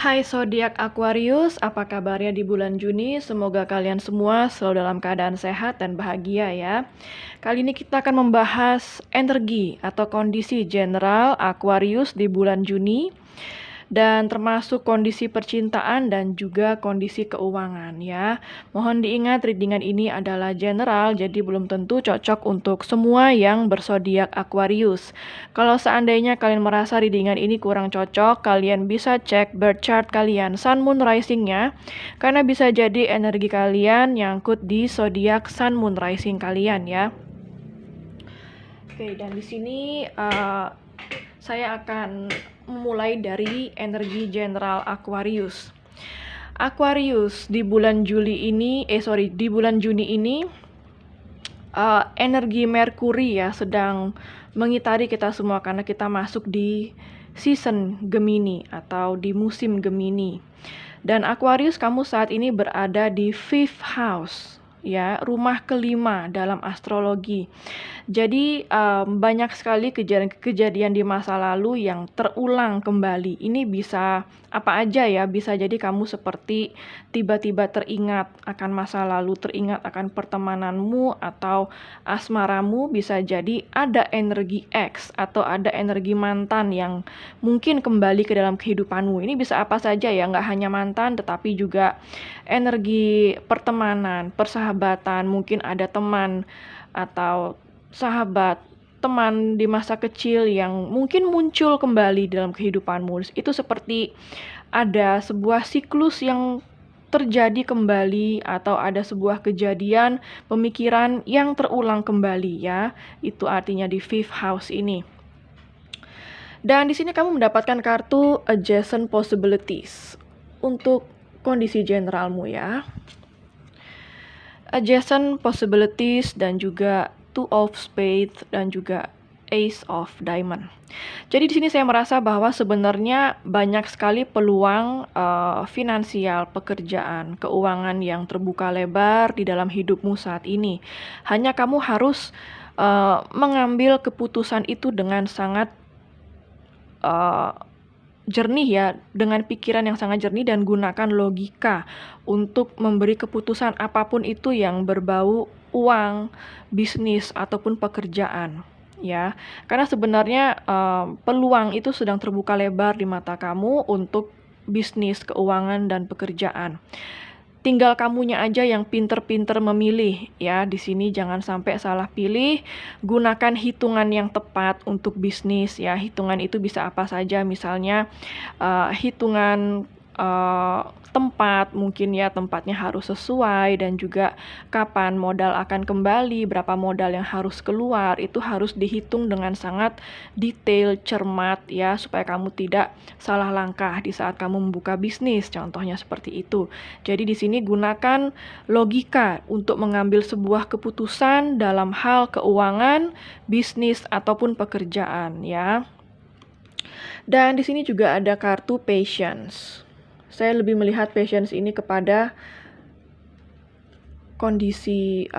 Hai zodiak Aquarius, apa kabarnya di bulan Juni? Semoga kalian semua selalu dalam keadaan sehat dan bahagia ya. Kali ini kita akan membahas energi atau kondisi general Aquarius di bulan Juni dan termasuk kondisi percintaan dan juga kondisi keuangan ya. Mohon diingat readingan ini adalah general, jadi belum tentu cocok untuk semua yang berzodiak Aquarius. Kalau seandainya kalian merasa readingan ini kurang cocok, kalian bisa cek birth chart kalian, Sun Moon Rising-nya, karena bisa jadi energi kalian nyangkut di zodiak Sun Moon Rising kalian ya. Oke, dan di sini saya akan memulai dari energi general Aquarius. Aquarius di bulan Juni ini, energi Merkuri ya sedang mengitari kita semua karena kita masuk di season Gemini atau di musim Gemini. Dan Aquarius, kamu saat ini berada di 5th house ya, rumah kelima dalam astrologi. Jadi banyak sekali kejadian di masa lalu yang terulang kembali. Ini bisa apa aja ya, bisa jadi kamu seperti tiba-tiba teringat akan masa lalu, teringat akan pertemananmu atau asmaramu, bisa jadi ada energi X atau ada energi mantan yang mungkin kembali ke dalam kehidupanmu. Ini bisa apa saja ya, nggak hanya mantan tetapi juga energi pertemanan, persahabatan, mungkin ada teman atau sahabat, teman di masa kecil yang mungkin muncul kembali dalam kehidupanmu. Itu seperti ada sebuah siklus yang terjadi kembali atau ada sebuah kejadian pemikiran yang terulang kembali ya. Itu artinya di 5th house ini. Dan di sini kamu mendapatkan kartu adjacent possibilities untuk kondisi generalmu ya. Adjacent possibilities dan juga Two of Spades dan juga Ace of Diamond. Jadi di sini saya merasa bahwa sebenarnya banyak sekali peluang finansial, pekerjaan, keuangan yang terbuka lebar di dalam hidupmu saat ini. Hanya kamu harus mengambil keputusan itu dengan sangat jernih ya, dengan pikiran yang sangat jernih dan gunakan logika untuk memberi keputusan apapun itu yang berbau uang, bisnis ataupun pekerjaan ya. Karena sebenarnya peluang itu sedang terbuka lebar di mata kamu untuk bisnis, keuangan dan pekerjaan. Tinggal kamunya aja yang pinter-pinter memilih ya. Di sini jangan sampai salah pilih. Gunakan hitungan yang tepat untuk bisnis ya. Hitungan itu bisa apa saja, misalnya hitungan tempat, mungkin ya tempatnya harus sesuai dan juga kapan modal akan kembali, berapa modal yang harus keluar, itu harus dihitung dengan sangat detail, cermat ya, supaya kamu tidak salah langkah di saat kamu membuka bisnis, contohnya seperti itu. Jadi di sini gunakan logika untuk mengambil sebuah keputusan dalam hal keuangan, bisnis ataupun pekerjaan ya. Dan di sini juga ada kartu patience. Saya lebih melihat patience ini kepada kondisi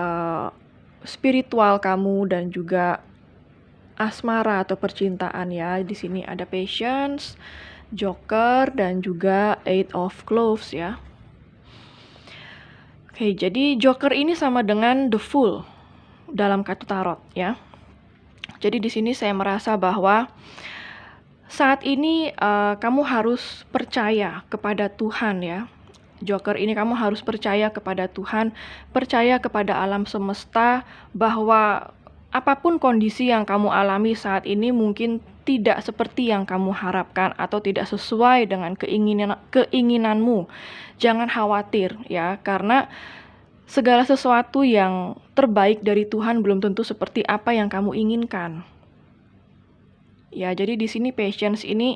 spiritual kamu dan juga asmara atau percintaan ya. Di sini ada patience, Joker dan juga Eight of Cloves ya. Oke, jadi Joker ini sama dengan The Fool dalam kartu tarot ya. Jadi di sini saya merasa bahwa saat ini kamu harus percaya kepada Tuhan ya. Joker ini kamu harus percaya kepada Tuhan, percaya kepada alam semesta bahwa apapun kondisi yang kamu alami saat ini mungkin tidak seperti yang kamu harapkan atau tidak sesuai dengan keinginanmu. Jangan khawatir ya, karena segala sesuatu yang terbaik dari Tuhan belum tentu seperti apa yang kamu inginkan. Ya, jadi di sini patience ini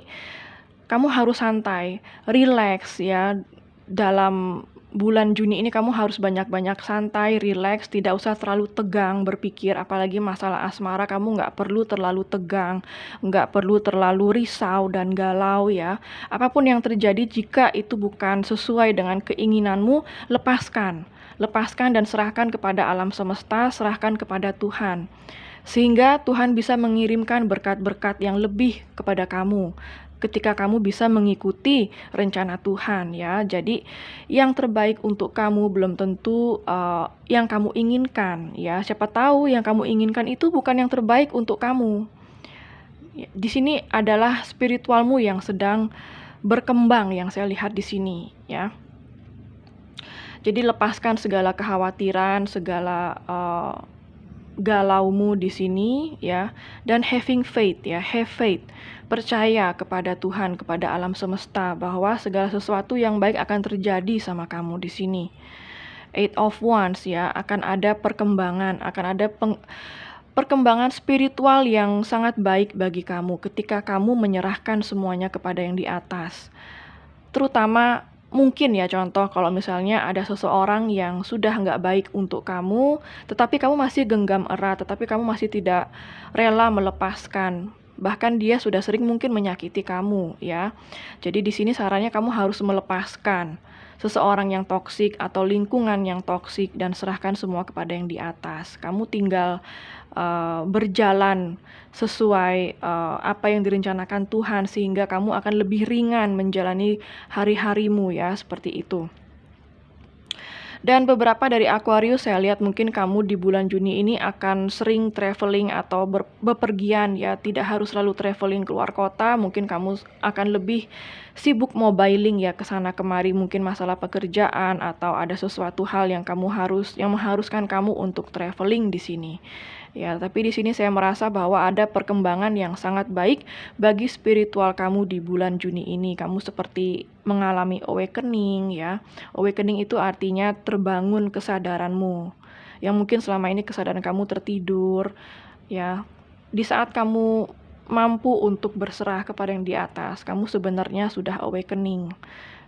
kamu harus santai, relax ya. Dalam bulan Juni ini kamu harus banyak-banyak santai, relax, tidak usah terlalu tegang berpikir, apalagi masalah asmara kamu nggak perlu terlalu tegang, nggak perlu terlalu risau dan galau ya. Apapun yang terjadi jika itu bukan sesuai dengan keinginanmu, lepaskan dan serahkan kepada alam semesta, serahkan kepada Tuhan. Sehingga Tuhan bisa mengirimkan berkat-berkat yang lebih kepada kamu. ketika kamu bisa mengikuti rencana Tuhan ya. Jadi yang terbaik untuk kamu belum tentu yang kamu inginkan ya. Siapa tahu yang kamu inginkan itu bukan yang terbaik untuk kamu. Di sini adalah spiritualmu yang sedang berkembang yang saya lihat di sini ya. Jadi lepaskan segala kekhawatiran, segala galaumu di sini ya, dan having faith ya, have faith. Percaya kepada Tuhan, kepada alam semesta bahwa segala sesuatu yang baik akan terjadi sama kamu di sini. Eight of Wands ya, akan ada perkembangan, akan ada perkembangan spiritual yang sangat baik bagi kamu ketika kamu menyerahkan semuanya kepada yang di atas. Terutama mungkin ya contoh kalau misalnya ada seseorang yang sudah nggak baik untuk kamu, tetapi kamu masih genggam erat, tetapi kamu masih tidak rela melepaskan. Bahkan dia sudah sering mungkin menyakiti kamu ya. Jadi di sini sarannya kamu harus melepaskan seseorang yang toksik atau lingkungan yang toksik dan serahkan semua kepada yang di atas. Kamu tinggal berjalan sesuai apa yang direncanakan Tuhan sehingga kamu akan lebih ringan menjalani hari-harimu ya, seperti itu. Dan beberapa dari Aquarius saya lihat mungkin kamu di bulan Juni ini akan sering traveling atau bepergian ya, tidak harus selalu traveling keluar kota, mungkin kamu akan lebih sibuk mobiling ya ke sana kemari, mungkin masalah pekerjaan atau ada sesuatu hal yang yang mengharuskan kamu untuk traveling di sini. Ya, tapi di sini saya merasa bahwa ada perkembangan yang sangat baik bagi spiritual kamu di bulan Juni ini. Kamu seperti mengalami awakening ya. Awakening itu artinya terbangun kesadaranmu. Yang mungkin selama ini kesadaran kamu tertidur ya. Di saat kamu mampu untuk berserah kepada yang di atas, kamu sebenarnya sudah awakening.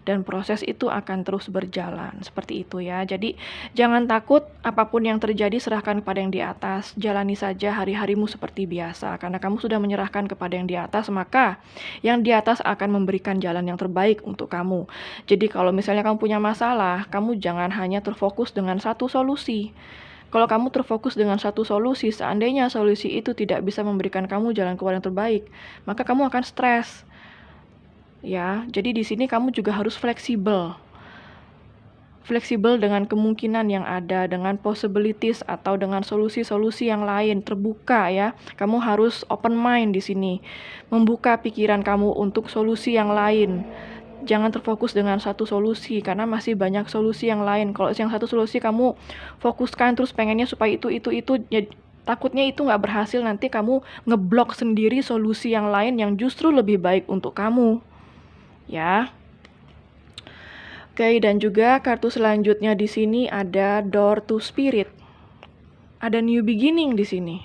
Dan proses itu akan terus berjalan seperti itu ya. Jadi jangan takut, apapun yang terjadi serahkan kepada yang di atas. Jalani saja hari-harimu seperti biasa. Karena kamu sudah menyerahkan kepada yang di atas, maka yang di atas akan memberikan jalan yang terbaik untuk kamu. Jadi kalau misalnya kamu punya masalah, kamu jangan hanya terfokus dengan satu solusi. Kalau kamu terfokus dengan satu solusi, seandainya solusi itu tidak bisa memberikan kamu jalan keluar yang terbaik, maka kamu akan stres. Ya, jadi di sini kamu juga harus fleksibel. Fleksibel dengan kemungkinan yang ada, dengan possibilities atau dengan solusi-solusi yang lain, terbuka ya. Kamu harus open mind di sini. Membuka pikiran kamu untuk solusi yang lain. Jangan terfokus dengan satu solusi karena masih banyak solusi yang lain. Kalau yang satu solusi kamu fokuskan terus pengennya supaya itu ya, takutnya itu nggak berhasil, nanti kamu ngeblok sendiri solusi yang lain yang justru lebih baik untuk kamu. Ya. Oke, dan juga kartu selanjutnya di sini ada Door to Spirit. Ada new beginning di sini.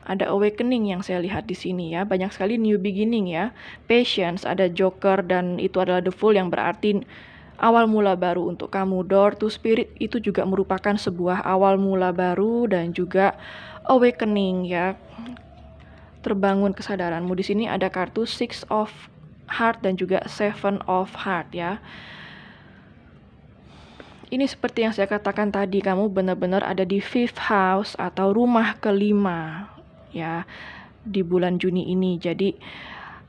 Ada awakening yang saya lihat di sini ya. Banyak sekali new beginning ya. Patience, ada Joker, dan itu adalah the Fool yang berarti awal mula baru untuk kamu. Door to Spirit itu juga merupakan sebuah awal mula baru dan juga awakening ya. Terbangun kesadaranmu. Di sini ada kartu Six of Heart dan juga Seven of Heart ya. Ini seperti yang saya katakan tadi, kamu benar-benar ada di fifth house atau rumah kelima ya di bulan Juni ini. Jadi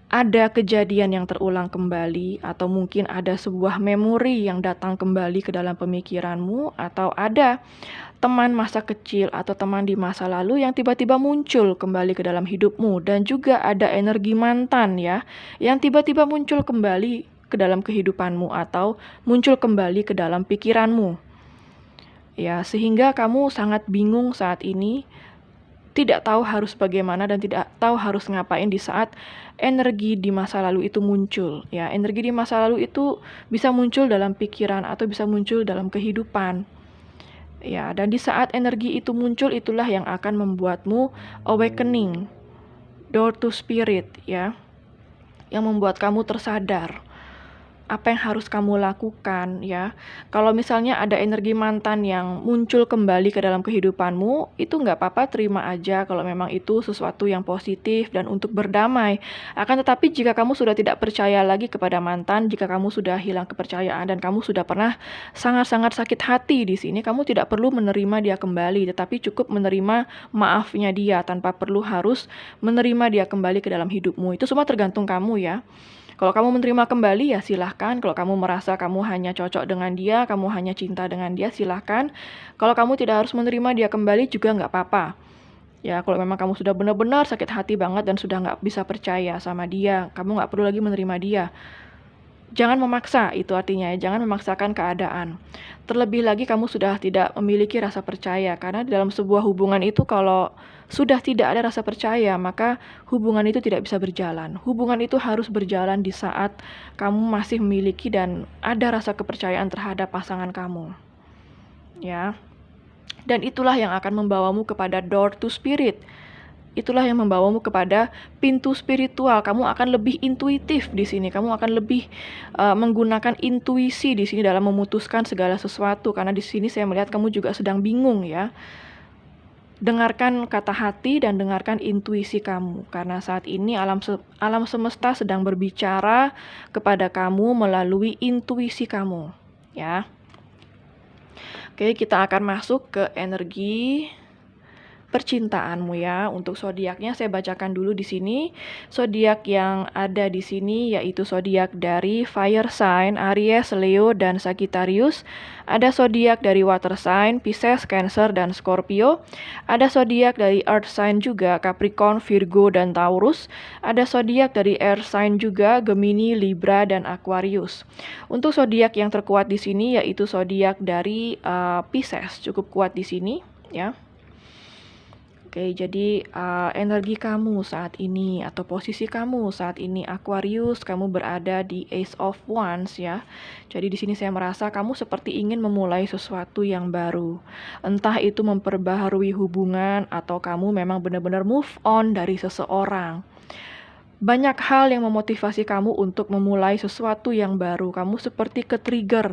ada kejadian yang terulang kembali, atau mungkin ada sebuah memori yang datang kembali ke dalam pemikiranmu, atau ada teman masa kecil atau teman di masa lalu yang tiba-tiba muncul kembali ke dalam hidupmu, dan juga ada energi mantan ya yang tiba-tiba muncul kembali ke dalam kehidupanmu atau muncul kembali ke dalam pikiranmu. Ya, sehingga kamu sangat bingung saat ini, tidak tahu harus bagaimana dan tidak tahu harus ngapain di saat energi di masa lalu itu muncul. Ya, energi di masa lalu itu bisa muncul dalam pikiran atau bisa muncul dalam kehidupan. Ya, dan di saat energi itu muncul, itulah yang akan membuatmu awakening, door to spirit ya, yang membuat kamu tersadar apa yang harus kamu lakukan ya. Kalau misalnya ada energi mantan yang muncul kembali ke dalam kehidupanmu, itu nggak apa-apa, terima aja kalau memang itu sesuatu yang positif dan untuk berdamai. Akan tetapi jika kamu sudah tidak percaya lagi kepada mantan, jika kamu sudah hilang kepercayaan dan kamu sudah pernah sangat-sangat sakit hati di sini, kamu tidak perlu menerima dia kembali, tetapi cukup menerima maafnya dia tanpa perlu harus menerima dia kembali ke dalam hidupmu. Itu semua tergantung kamu ya. Kalau kamu menerima kembali ya silahkan, kalau kamu merasa kamu hanya cocok dengan dia, kamu hanya cinta dengan dia, silahkan. Kalau kamu tidak harus menerima dia kembali juga nggak apa-apa. Ya, kalau memang kamu sudah benar-benar sakit hati banget dan sudah nggak bisa percaya sama dia, kamu nggak perlu lagi menerima dia. Jangan memaksa, itu artinya ya, jangan memaksakan keadaan. Terlebih lagi kamu sudah tidak memiliki rasa percaya, karena dalam sebuah hubungan itu kalau sudah tidak ada rasa percaya, maka hubungan itu tidak bisa berjalan. Hubungan itu harus berjalan di saat kamu masih memiliki dan ada rasa kepercayaan terhadap pasangan kamu. Ya. Dan itulah yang akan membawamu kepada door to spirit. Itulah yang membawamu kepada pintu spiritual. Kamu akan lebih intuitif di sini. Kamu akan lebih menggunakan intuisi di sini dalam memutuskan segala sesuatu. Karena di sini saya melihat kamu juga sedang bingung ya. Dengarkan kata hati dan dengarkan intuisi kamu. Karena saat ini alam semesta sedang berbicara kepada kamu melalui intuisi kamu. Ya. Oke, kita akan masuk ke energi percintaanmu ya. Untuk zodiaknya saya bacakan dulu di sini. Zodiak yang ada di sini yaitu zodiak dari fire sign Aries, Leo dan Sagittarius. Ada zodiak dari water sign Pisces, Cancer dan Scorpio. Ada zodiak dari earth sign juga Capricorn, Virgo dan Taurus. Ada zodiak dari air sign juga Gemini, Libra dan Aquarius. Untuk zodiak yang terkuat di sini yaitu zodiak dari Pisces, cukup kuat di sini ya. Oke, jadi energi kamu saat ini atau posisi kamu saat ini Aquarius, kamu berada di Ace of Wands ya. Jadi di sini saya merasa kamu seperti ingin memulai sesuatu yang baru. Entah itu memperbaharui hubungan atau kamu memang benar-benar move on dari seseorang. Banyak hal yang memotivasi kamu untuk memulai sesuatu yang baru. Kamu seperti ke-trigger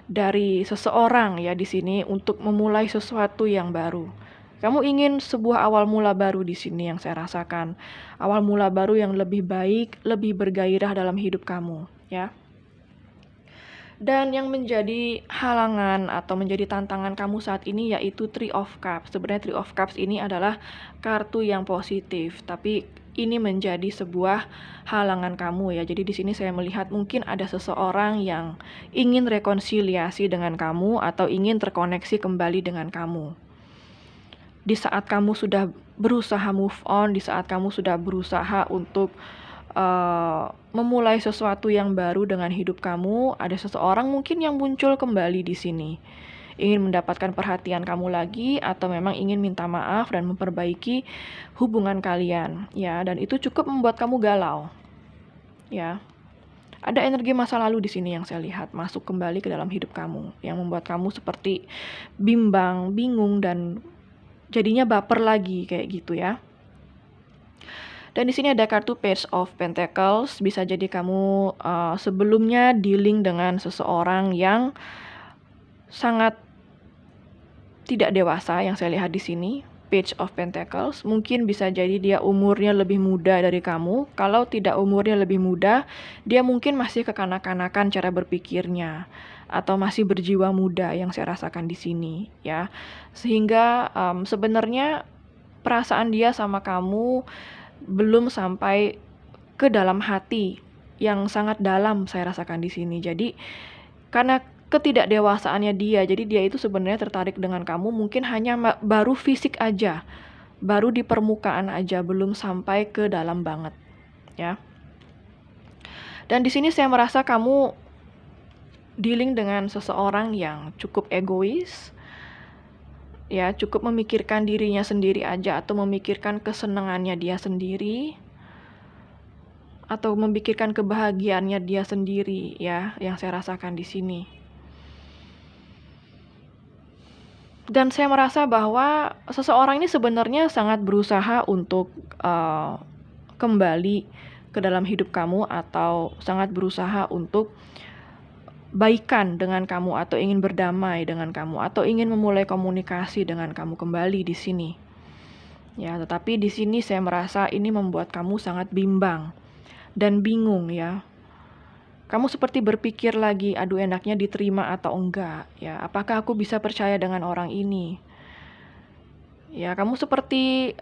dari seseorang ya di sini untuk memulai sesuatu yang baru. Kamu ingin sebuah awal mula baru di sini yang saya rasakan. Awal mula baru yang lebih baik, lebih bergairah dalam hidup kamu, ya. Dan yang menjadi halangan atau menjadi tantangan kamu saat ini yaitu Three of Cups. Sebenarnya Three of Cups ini adalah kartu yang positif, tapi ini menjadi sebuah halangan kamu ya. Jadi di sini saya melihat mungkin ada seseorang yang ingin rekonsiliasi dengan kamu atau ingin terkoneksi kembali dengan kamu. Di saat kamu sudah berusaha move on, di saat kamu sudah berusaha untuk memulai sesuatu yang baru dengan hidup kamu, ada seseorang mungkin yang muncul kembali di sini. Ingin mendapatkan perhatian kamu lagi atau memang ingin minta maaf dan memperbaiki hubungan kalian, ya, dan itu cukup membuat kamu galau. Ya. Ada energi masa lalu di sini yang saya lihat masuk kembali ke dalam hidup kamu yang membuat kamu seperti bimbang, bingung dan jadinya baper lagi kayak gitu ya. Dan di sini ada kartu Page of Pentacles. Bisa jadi kamu sebelumnya dealing dengan seseorang yang sangat tidak dewasa yang saya lihat di sini. Page of Pentacles. Mungkin bisa jadi dia umurnya lebih muda dari kamu. Kalau tidak umurnya lebih muda, dia mungkin masih kekanak-kanakan cara berpikirnya atau masih berjiwa muda yang saya rasakan di sini ya. Sehingga sebenarnya perasaan dia sama kamu belum sampai ke dalam hati yang sangat dalam saya rasakan di sini. Jadi karena ketidakdewasaannya dia, jadi dia itu sebenarnya tertarik dengan kamu mungkin hanya baru fisik aja, baru di permukaan aja, belum sampai ke dalam banget ya. Dan di sini saya merasa kamu dealing dengan seseorang yang cukup egois, ya, cukup memikirkan dirinya sendiri aja atau memikirkan kesenangannya dia sendiri atau memikirkan kebahagiaannya dia sendiri ya, yang saya rasakan di sini. Dan saya merasa bahwa seseorang ini sebenarnya sangat berusaha untuk kembali ke dalam hidup kamu atau sangat berusaha untuk baikan dengan kamu atau ingin berdamai dengan kamu atau ingin memulai komunikasi dengan kamu kembali di sini. Ya, tetapi di sini saya merasa ini membuat kamu sangat bimbang dan bingung ya. Kamu seperti berpikir lagi, aduh enaknya diterima atau enggak ya. Apakah aku bisa percaya dengan orang ini? Ya, kamu seperti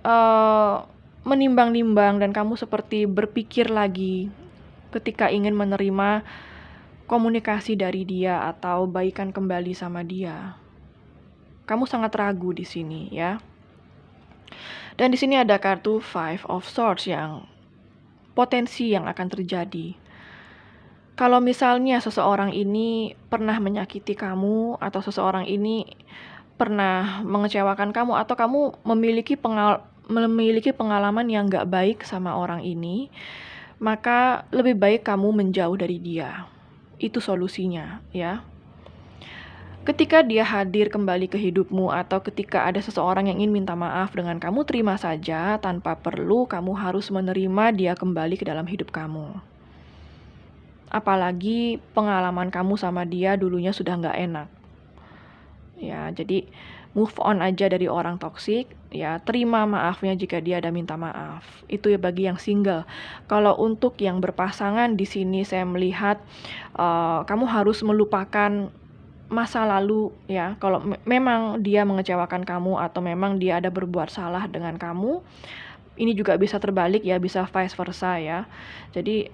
menimbang-nimbang dan kamu seperti berpikir lagi ketika ingin menerima komunikasi dari dia atau baikan kembali sama dia. Kamu sangat ragu di sini ya. Dan di sini ada kartu Five of Swords yang potensi yang akan terjadi. Kalau misalnya seseorang ini pernah menyakiti kamu atau seseorang ini pernah mengecewakan kamu atau kamu memiliki pengalaman yang gak baik sama orang ini, maka lebih baik kamu menjauh dari dia. Itu solusinya ya. Ketika dia hadir kembali ke hidupmu atau ketika ada seseorang yang ingin minta maaf dengan kamu, terima saja tanpa perlu kamu harus menerima dia kembali ke dalam hidup kamu. Apalagi pengalaman kamu sama dia dulunya sudah gak enak. Ya, jadi move on aja dari orang toksik, ya terima maafnya jika dia ada minta maaf. Itu ya bagi yang single. Kalau untuk yang berpasangan di sini saya melihat kamu harus melupakan masa lalu ya. Kalau memang dia mengecewakan kamu atau memang dia ada berbuat salah dengan kamu, ini juga bisa terbalik ya, bisa vice versa ya. Jadi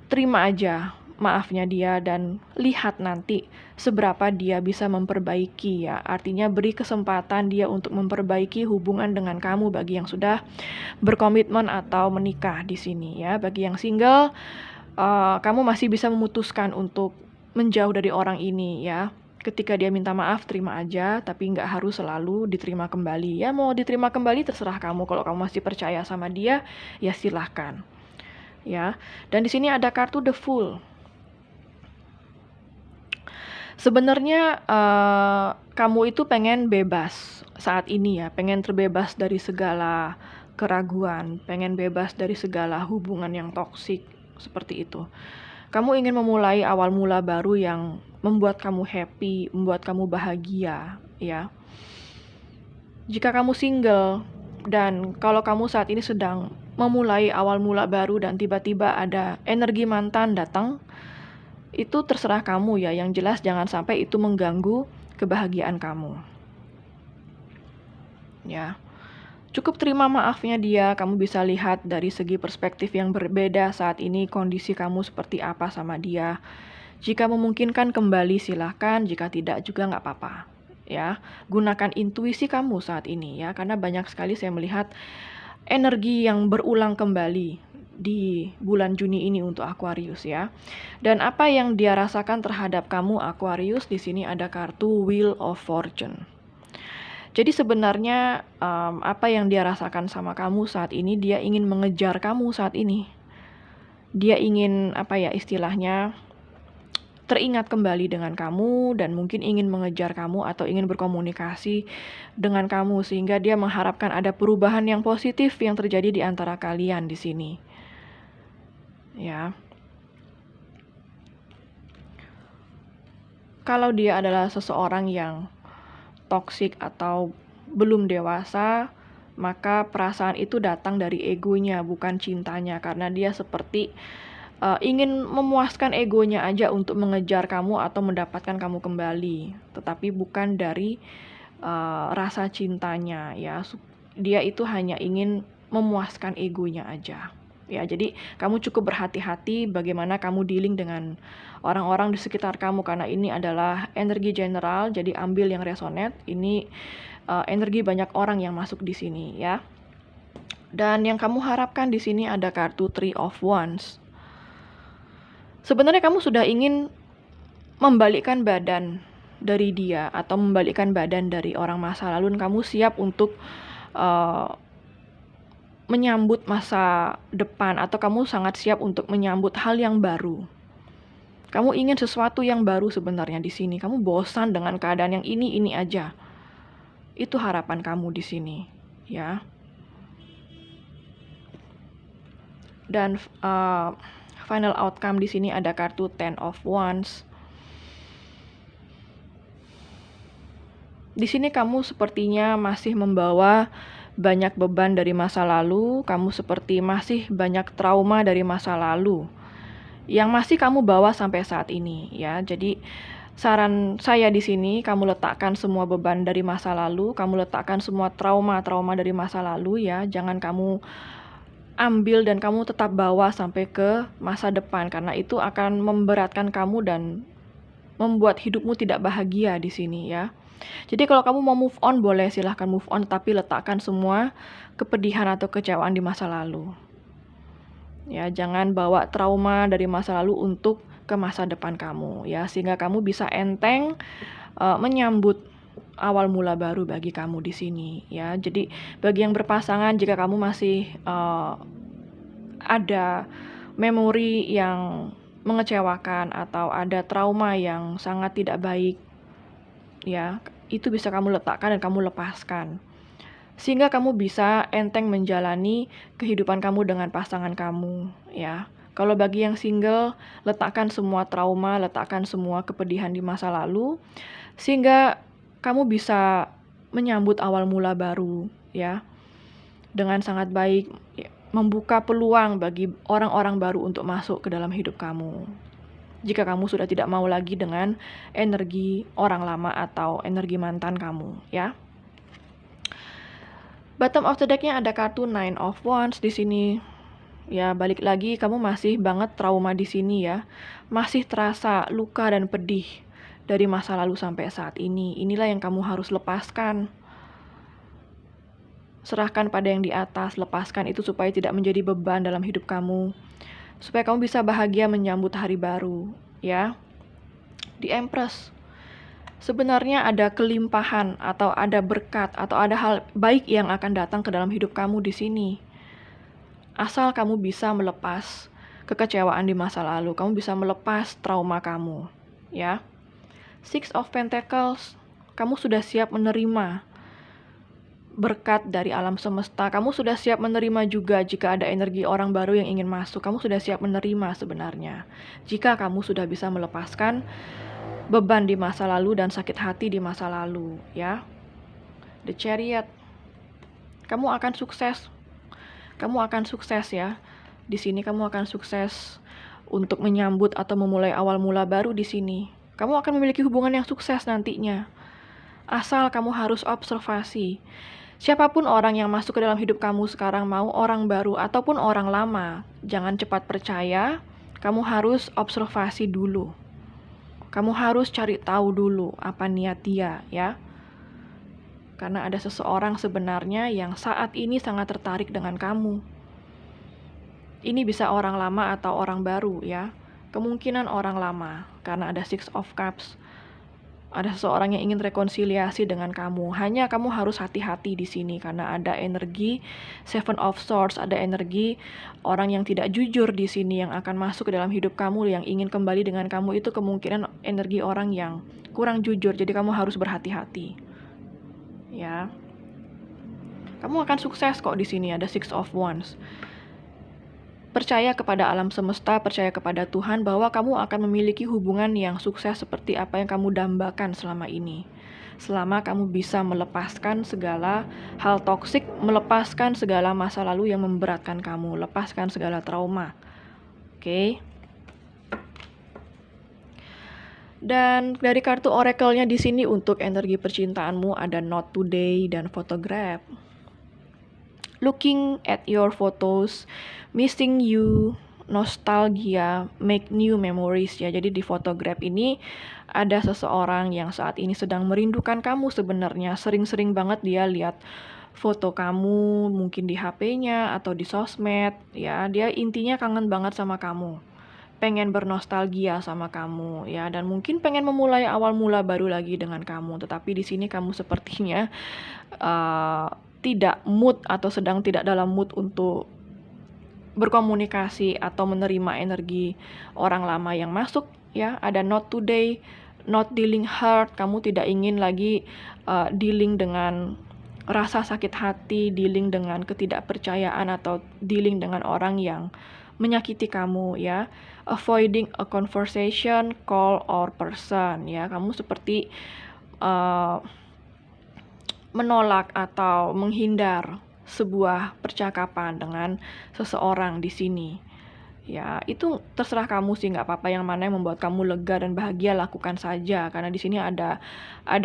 terima aja maafnya dia dan lihat nanti seberapa dia bisa memperbaiki ya. Artinya beri kesempatan dia untuk memperbaiki hubungan dengan kamu bagi yang sudah berkomitmen atau menikah di sini ya. Bagi yang single, kamu masih bisa memutuskan untuk menjauh dari orang ini ya. Ketika dia minta maaf, terima aja, tapi nggak harus selalu diterima kembali. Ya mau diterima kembali terserah kamu. Kalau kamu masih percaya sama dia, ya silahkan. Ya, dan di sini ada kartu The Fool. Sebenarnya kamu itu pengen bebas saat ini ya, pengen terbebas dari segala keraguan, pengen bebas dari segala hubungan yang toksik seperti itu. Kamu ingin memulai awal mula baru yang membuat kamu happy, membuat kamu bahagia ya. Jika kamu single dan kalau kamu saat ini sedang memulai awal mula baru dan tiba-tiba ada energi mantan datang, itu terserah kamu ya, yang jelas jangan sampai itu mengganggu kebahagiaan kamu. Ya. Cukup terima maafnya dia, kamu bisa lihat dari segi perspektif yang berbeda saat ini kondisi kamu seperti apa sama dia. Jika memungkinkan kembali silahkan, jika tidak juga nggak apa-apa. Ya, gunakan intuisi kamu saat ini ya, karena banyak sekali saya melihat energi yang berulang kembali di bulan Juni ini untuk Aquarius ya. Dan apa yang dia rasakan terhadap kamu Aquarius, di sini ada kartu Wheel of Fortune. Jadi sebenarnya apa yang dia rasakan sama kamu saat ini, dia ingin mengejar kamu saat ini. Dia ingin apa ya istilahnya teringat kembali dengan kamu dan mungkin ingin mengejar kamu atau ingin berkomunikasi dengan kamu sehingga dia mengharapkan ada perubahan yang positif yang terjadi di antara kalian di sini. Ya. Kalau dia adalah seseorang yang toksik atau belum dewasa, maka perasaan itu datang dari egonya, bukan cintanya, karena dia seperti ingin memuaskan egonya aja untuk mengejar kamu atau mendapatkan kamu kembali, tetapi bukan dari rasa cintanya ya. Dia itu hanya ingin memuaskan egonya aja. Ya, jadi kamu cukup berhati-hati bagaimana kamu dealing dengan orang-orang di sekitar kamu karena ini adalah energi general, jadi ambil yang resonate. Ini energi banyak orang yang masuk di sini ya. Dan yang kamu harapkan di sini ada kartu Three of Wands. Sebenarnya kamu sudah ingin membalikkan badan dari dia atau membalikkan badan dari orang masa lalu dan kamu siap untuk menyambut masa depan atau kamu sangat siap untuk menyambut hal yang baru. Kamu ingin sesuatu yang baru sebenarnya di sini. Kamu bosan dengan keadaan yang ini aja. Itu harapan kamu di sini, ya. Dan final outcome di sini ada kartu Ten of Wands. Di sini kamu sepertinya masih membawa banyak beban dari masa lalu, kamu seperti masih banyak trauma dari masa lalu yang masih kamu bawa sampai saat ini ya. Jadi saran saya di sini, kamu letakkan semua beban dari masa lalu, kamu letakkan semua trauma-trauma dari masa lalu ya. Jangan kamu ambil dan kamu tetap bawa sampai ke masa depan, karena itu akan memberatkan kamu dan membuat hidupmu tidak bahagia di sini ya. Jadi kalau kamu mau move on, boleh silahkan move on, tapi letakkan semua kepedihan atau kecewaan di masa lalu. Ya, jangan bawa trauma dari masa lalu untuk ke masa depan kamu ya, sehingga kamu bisa enteng menyambut awal mula baru bagi kamu di sini ya. Jadi bagi yang berpasangan, jika kamu masih ada memori yang mengecewakan atau ada trauma yang sangat tidak baik ya, itu bisa kamu letakkan dan kamu lepaskan, sehingga kamu bisa enteng menjalani kehidupan kamu dengan pasangan kamu ya. Kalau bagi yang single, letakkan semua trauma, letakkan semua kepedihan di masa lalu, sehingga kamu bisa menyambut awal mula baru ya, dengan sangat baik, membuka peluang bagi orang-orang baru untuk masuk ke dalam hidup kamu. Jika kamu sudah tidak mau lagi dengan energi orang lama atau energi mantan kamu ya. Bottom of the deck-nya ada kartu Nine of Wands di sini. Ya, balik lagi kamu masih banget trauma di sini ya. Masih terasa luka dan pedih dari masa lalu sampai saat ini. Inilah yang kamu harus lepaskan. Serahkan pada yang di atas, lepaskan itu supaya tidak menjadi beban dalam hidup kamu. Supaya kamu bisa bahagia menyambut hari baru, ya. Di Empress, sebenarnya ada kelimpahan atau ada berkat atau ada hal baik yang akan datang ke dalam hidup kamu di sini. Asal kamu bisa melepas kekecewaan di masa lalu, kamu bisa melepas trauma kamu, ya. Six of Pentacles, kamu sudah siap menerima berkat dari alam semesta. Kamu sudah siap menerima juga jika ada energi orang baru yang ingin masuk. Kamu sudah siap menerima sebenarnya, jika kamu sudah bisa melepaskan beban di masa lalu dan sakit hati di masa lalu, ya. The Chariot, kamu akan sukses. Kamu akan sukses ya. Di sini kamu akan sukses untuk menyambut atau memulai awal mula baru di sini. Kamu akan memiliki hubungan yang sukses nantinya. Asal kamu harus observasi. Siapapun orang yang masuk ke dalam hidup kamu sekarang, mau orang baru ataupun orang lama, jangan cepat percaya. Kamu harus observasi dulu. Kamu harus cari tahu dulu apa niat dia, ya. Karena ada seseorang sebenarnya yang saat ini sangat tertarik dengan kamu. Ini bisa orang lama atau orang baru, ya. Kemungkinan orang lama, karena ada Six of Cups. Ada seseorang yang ingin rekonsiliasi dengan kamu. Hanya kamu harus hati-hati di sini karena ada energi Seven of Swords, ada energi orang yang tidak jujur di sini yang akan masuk ke dalam hidup kamu, yang ingin kembali dengan kamu. Itu kemungkinan energi orang yang kurang jujur. Jadi kamu harus berhati-hati. Ya. Kamu akan sukses kok di sini, ada Six of Wands. Percaya kepada alam semesta, percaya kepada Tuhan bahwa kamu akan memiliki hubungan yang sukses seperti apa yang kamu dambakan selama ini. Selama kamu bisa melepaskan segala hal toksik, melepaskan segala masa lalu yang memberatkan kamu, lepaskan segala trauma. Oke. Dan dari kartu oracle-nya di sini untuk energi percintaanmu ada Not Today dan Photograph. Looking at your photos, missing you, nostalgia, make new memories ya. Jadi di Photograph ini ada seseorang yang saat ini sedang merindukan kamu sebenarnya. Sering-sering banget dia lihat foto kamu, mungkin di HP-nya atau di sosmed ya. Dia intinya kangen banget sama kamu. Pengen bernostalgia sama kamu ya, dan mungkin pengen memulai awal mula baru lagi dengan kamu. Tetapi di sini kamu sepertinya tidak mood atau sedang tidak dalam mood untuk berkomunikasi atau menerima energi orang lama yang masuk ya. Ada Not Today, not dealing hurt. Kamu tidak ingin lagi dealing dengan rasa sakit hati, dealing dengan ketidakpercayaan atau dealing dengan orang yang menyakiti kamu ya. Avoiding a conversation, call or person ya. Kamu seperti menolak atau menghindar sebuah percakapan dengan seseorang di sini. Ya, itu terserah kamu sih, nggak apa-apa, yang mana yang membuat kamu lega dan bahagia lakukan saja. Karena di sini ada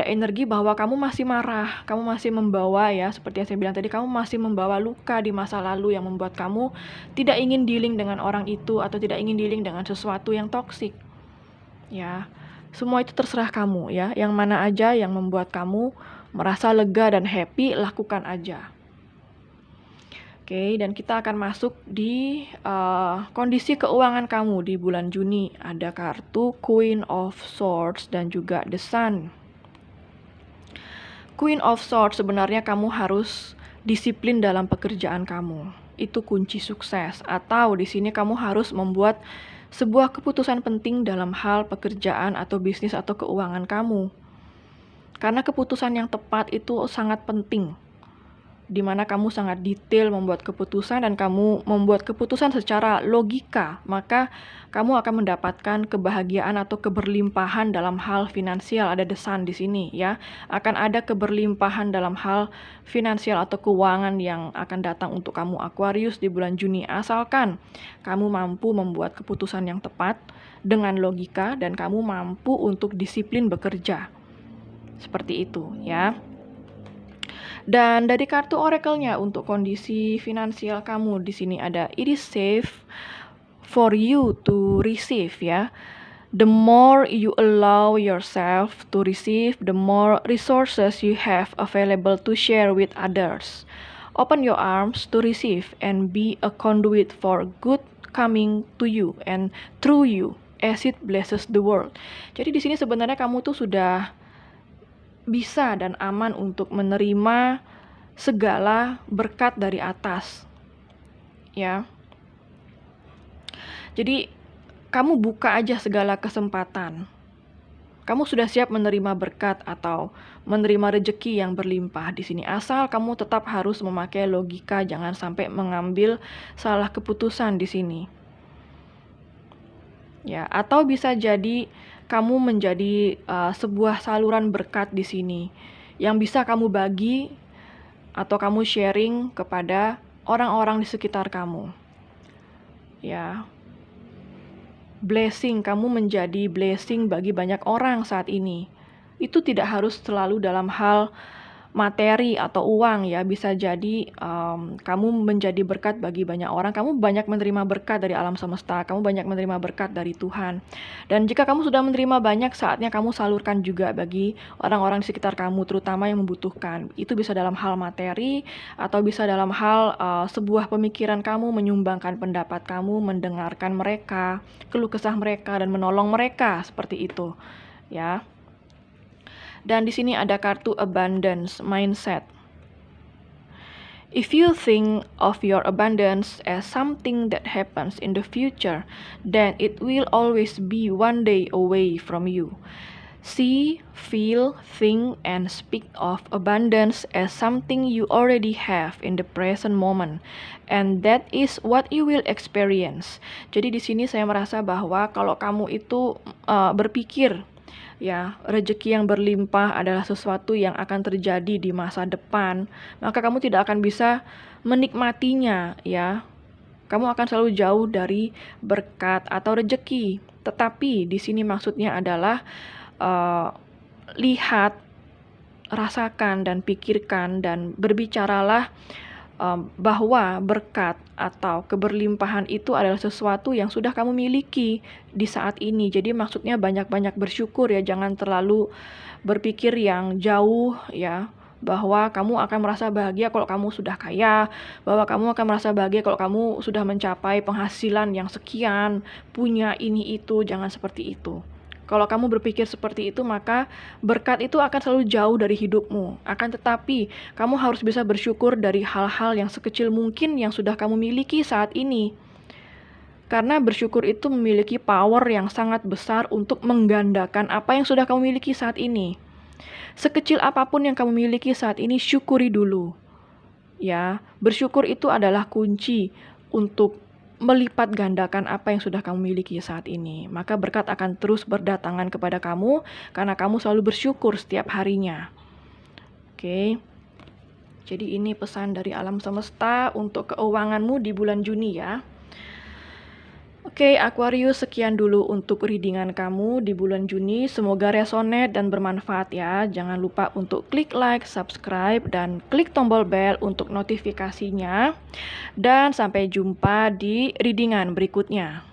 energi bahwa kamu masih marah, kamu masih membawa, ya, seperti yang saya bilang tadi, kamu masih membawa luka di masa lalu yang membuat kamu tidak ingin dealing dengan orang itu atau tidak ingin dealing dengan sesuatu yang toksik. Ya, semua itu terserah kamu, ya. Yang mana aja yang membuat kamu merasa lega dan happy, lakukan aja. Oke, dan kita akan masuk di kondisi keuangan kamu di bulan Juni. Ada kartu Queen of Swords dan juga The Sun. Queen of Swords, sebenarnya kamu harus disiplin dalam pekerjaan kamu. Itu kunci sukses. Atau di sini kamu harus membuat sebuah keputusan penting dalam hal pekerjaan atau bisnis atau keuangan kamu. Karena keputusan yang tepat itu sangat penting, di mana kamu sangat detail membuat keputusan dan kamu membuat keputusan secara logika, maka kamu akan mendapatkan kebahagiaan atau keberlimpahan dalam hal finansial. Ada The Sun di sini, ya. Akan ada keberlimpahan dalam hal finansial atau keuangan yang akan datang untuk kamu Aquarius di bulan Juni, asalkan kamu mampu membuat keputusan yang tepat dengan logika dan kamu mampu untuk disiplin bekerja. Seperti itu, ya. Dan dari kartu oracle-nya untuk kondisi finansial kamu di sini ada it is safe for you to receive, ya. The more you allow yourself to receive, the more resources you have available to share with others. Open your arms to receive and be a conduit for good coming to you and through you as it blesses the world. Jadi di sini sebenarnya kamu tuh sudah bisa dan aman untuk menerima segala berkat dari atas, ya. Jadi kamu buka aja segala kesempatan. Kamu sudah siap menerima berkat atau menerima rejeki yang berlimpah di sini, asal kamu tetap harus memakai logika, jangan sampai mengambil salah keputusan di sini. Ya, atau bisa jadi kamu menjadi sebuah saluran berkat di sini yang bisa kamu bagi atau kamu sharing kepada orang-orang di sekitar kamu. Ya. Blessing, kamu menjadi blessing bagi banyak orang saat ini. Itu tidak harus selalu dalam hal materi atau uang, ya. Bisa jadi kamu menjadi berkat bagi banyak orang. Kamu banyak menerima berkat dari alam semesta. Kamu banyak menerima berkat dari Tuhan. Dan jika kamu sudah menerima banyak, saatnya kamu salurkan juga bagi orang-orang di sekitar kamu, terutama yang membutuhkan. Itu bisa dalam hal materi atau bisa dalam hal sebuah pemikiran kamu, menyumbangkan pendapat kamu, mendengarkan mereka, keluh kesah mereka, dan menolong mereka, seperti itu, ya. Dan di sini ada kartu abundance mindset. If you think of your abundance as something that happens in the future, then it will always be one day away from you. See, feel, think, and speak of abundance as something you already have in the present moment, and that is what you will experience. Jadi di sini saya merasa bahwa kalau kamu itu berpikir, ya, rezeki yang berlimpah adalah sesuatu yang akan terjadi di masa depan, maka kamu tidak akan bisa menikmatinya, ya. Kamu akan selalu jauh dari berkat atau rezeki. Tetapi di sini maksudnya adalah lihat, rasakan, dan pikirkan, dan berbicaralah bahwa berkat atau keberlimpahan itu adalah sesuatu yang sudah kamu miliki di saat ini. Jadi maksudnya banyak-banyak bersyukur, ya, jangan terlalu berpikir yang jauh, ya, bahwa kamu akan merasa bahagia kalau kamu sudah kaya, bahwa kamu akan merasa bahagia kalau kamu sudah mencapai penghasilan yang sekian, punya ini itu. Jangan seperti itu. Kalau kamu berpikir seperti itu, maka berkat itu akan selalu jauh dari hidupmu. Akan tetapi, kamu harus bisa bersyukur dari hal-hal yang sekecil mungkin yang sudah kamu miliki saat ini. Karena bersyukur itu memiliki power yang sangat besar untuk menggandakan apa yang sudah kamu miliki saat ini. Sekecil apapun yang kamu miliki saat ini, syukuri dulu. Ya, bersyukur itu adalah kunci untuk melipat gandakan apa yang sudah kamu miliki saat ini. Maka berkat akan terus berdatangan kepada kamu karena kamu selalu bersyukur setiap harinya. Oke. Jadi ini pesan dari alam semesta untuk keuanganmu di bulan Juni ya. Oke, Aquarius, sekian dulu untuk readingan kamu di bulan Juni. Semoga resonate dan bermanfaat ya. Jangan lupa untuk klik like, subscribe, dan klik tombol bell untuk notifikasinya. Dan sampai jumpa di readingan berikutnya.